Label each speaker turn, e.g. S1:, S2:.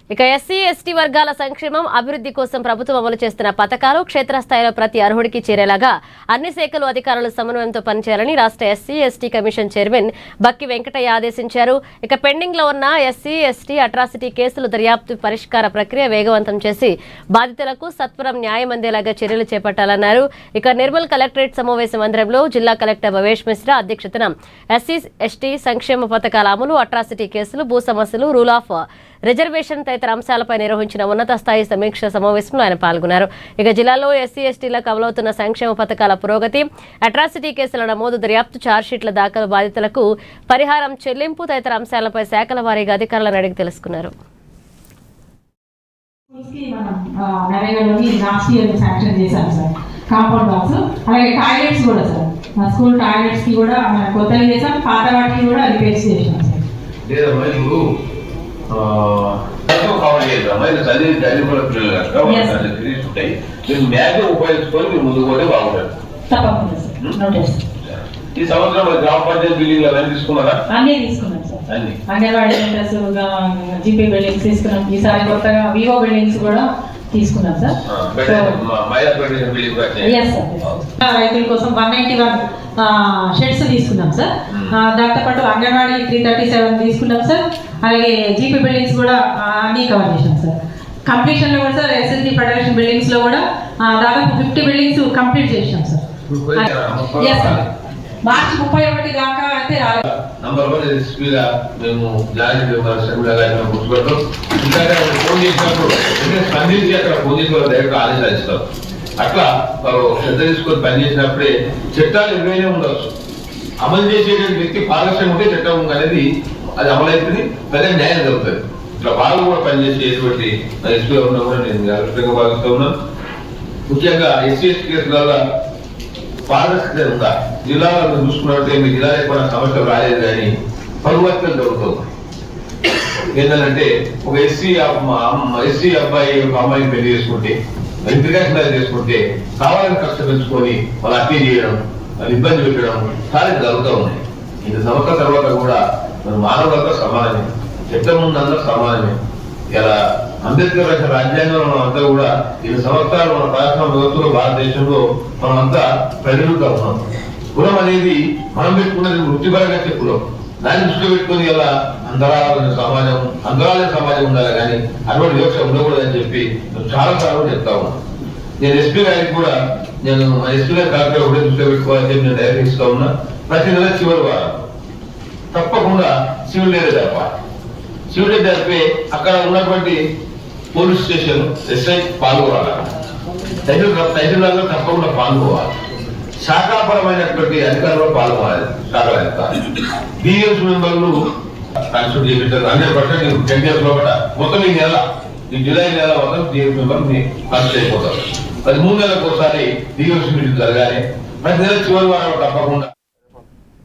S1: ఇక SC ST వర్గాల సంక్షేమం అభివృద్ధి కోసం ప్రభుత్వం అమలు చేస్తున్న పథకాలు క్షేత్రస్థాయిలో ప్రతి అర్హుడికి చేరేలాగా అన్ని శాఖలు అధికారులు సమన్వయంతో పనిచేయాలని రాష్ట్ర ఎస్సీ ఎస్టీ కమిషన్ చైర్మన్ బక్కి వెంకటయ్య ఆదేశించారు. ఇక పెండింగ్ లో ఉన్న ఎస్సీ ఎస్టీ అట్రాసిటీ కేసులు దర్యాప్తు పరిష్కార ప్రక్రియ వేగవంతం చేసి బాధితులకు సత్వరం న్యాయం అందేలాగా చర్యలు చేపట్టాలన్నారు. ఇక నిర్మల్ కలెక్టరేట్ సమావేశ మందిరంలో జిల్లా కలెక్టర్ భవేష్ మిశ్రా అధ్యక్షతన ఎస్సీ ఎస్టీ సంక్షేమ పథకాల అమలు, అట్రాసిటీ కేసులు, భూ సమస్యలు, రూల్ ఆఫ్ రిజర్వేషన్ తదితర అంశాలపై నిర్వహించిన ఉన్నత స్థాయి సమీక్ష సమావేశంలో ఆయన పాల్గొన్నారు. ఇక జిల్లాలో ఎస్సీ ఎస్టీలకు అమలవుతున్న సంక్షేమ పథకాల పురోగతి, అట్రాసిటీ కేసుల నమోదు, దర్యాప్తు, ఛార్జ్షీట్ల దాఖలు, బాధితులకు పరిహారం చెల్లింపు తదితర అంశాలపై శాఖల వారీగా అధికారులను అడిగి తెలుసుకున్నారు.
S2: కాంపౌండ్ బాక్స్ అలాగే టాయిలెట్స్ కూడా సార్, మా స్కూల్ టాయిలెట్స్ కి కూడా కొత్తగా చేసాం, పాత వాటికి కూడా రిపేర్స్ చేసాం సార్.
S3: ఉపయోగించుకొని ముందుకు పోతే బాగుంటుంది. ఈ సంవత్సరం గ్రామ పంచాయతీ బిల్డింగ్ అవన్నీ తీసుకున్నారా?
S2: అన్నీ తీసుకున్నాం sir. Anganwadi centres, GP buildings తీసుకున్నాం. ఈసారి కొత్తగా వివో బిల్డింగ్స్ కూడా తీసుకున్నాం సార్. రైతుల కోసం 191 షెడ్స్ తీసుకున్నాం సార్. దాంతో పాటు అంగన్వాడీ 337 తీసుకున్నాం సార్. అలాగే జీపీ బిల్డింగ్స్ కూడా అన్నీ కవర్ చేసాం సార్. కంప్లీషన్ లో కూడా సార్ ఎస్ఎస్జీ ఫెడరేషన్ బిల్డింగ్స్ లో కూడా దాదాపు 50 బిల్డింగ్స్ కంప్లీట్ చేసాం సార్. మార్చి 31 దాకా అయితే
S3: మేము ఫోన్ చేసినప్పుడు స్పందించి అక్కడ ఫోన్ చేసి వాళ్ళ దగ్గర ఆదేశాలు అట్లా వారు శ్రద్ధ తీసుకొని పనిచేసినప్పుడే చట్టాలు ఎవరైనా ఉండవచ్చు. అమలు చేసేటువంటి వ్యక్తి పారదర్శకంగా ఉంటే చట్టం అనేది అది అమలవుతుంది, అదే న్యాయం జరుగుతుంది. ఇట్లా వాళ్ళు కూడా పనిచేసేటువంటి ఎస్పీ ఉన్నా కూడా నేను జాగ్రత్తగా భావిస్తూ ఉన్నాను. ముఖ్యంగా ఎస్సీ ఎస్టీ కేసులలో పారదర్శకత ఉందా? జిల్లాలో చూసుకున్నట్టే మీ జిల్లాలో కూడా సమస్యలు రాలేదు, కానీ పరివర్తన జరుగుతుంది. ఏంటంటే ఒక ఎస్సీ అబ్బాయి ఒక అమ్మాయిని పెళ్లి చేసుకుంటే, ఇంటిగ్రేషన్ చేసుకుంటే కావాలని కష్టం పెంచుకొని వాళ్ళు అప్పీ చేయడం, వాళ్ళు ఇబ్బంది పెట్టడం చాలా జరుగుతూ ఉన్నాయి. 5 సంవత్సరాల తర్వాత కూడా మన మానవులంతా సమానమే, చట్టం ముందంతా సమానమే. ఇలా అంబేద్కర్ రాసిన రాజ్యాంగంలో మనం అంతా కూడా 5 సంవత్సరాలు మన ప్రజాస్వామ్య వ్యవస్థలో భారతదేశంలో మనమంతా ప్రజలుగా ఉన్నాం. కులం అనేది మనం పెట్టుకున్నది వృత్తిపరంగా కులం, దాన్ని దృష్టి పెట్టుకుని ఇలా అంతరాలైన సమాజం ఉండాలి, కానీ అటువంటి వివక్ష ఉండకూడదని చెప్పి చాలా సార్లు చెప్తా ఉన్నాను. నేను ఎస్పీ గారికి కూడా నేను ఎస్పీ గారి కార్యక్రమం కూడా దృష్టి పెట్టుకోవాలని చెప్పి నేను డైరెక్ట్ ఇస్తా ఉన్నా. ప్రతి నెల చివరి వారం తప్పకుండా సివిల్ డేర్ జరపాలి. సివిల్ డేర్ జరిపి అక్కడ ఉన్నటువంటి పోలీస్ స్టేషన్ ఎస్ఐ పాల్గొనాలి, తహసీల్దార్లో తప్పకుండా పాల్గొవాలి, శాఖాపరమైనటువంటి అధికారులు పాల్గొనాలి. శాఖల అధికారులు డిఎస్ మెంబర్లు కాన్స్టిట్యూట్ చేయించారు. 100% 10 days లోపల మొత్తం ఈ జూలై నెల మొత్తం డిఎస్ మెంబర్ కాన్స్టిట్యూట్ అయిపోతారు. 13 నెలలకు ఒకసారి డిఎస్ మీటింగ్ జరగాలి. ప్రతి నెల చివరి వారం తప్పకుండా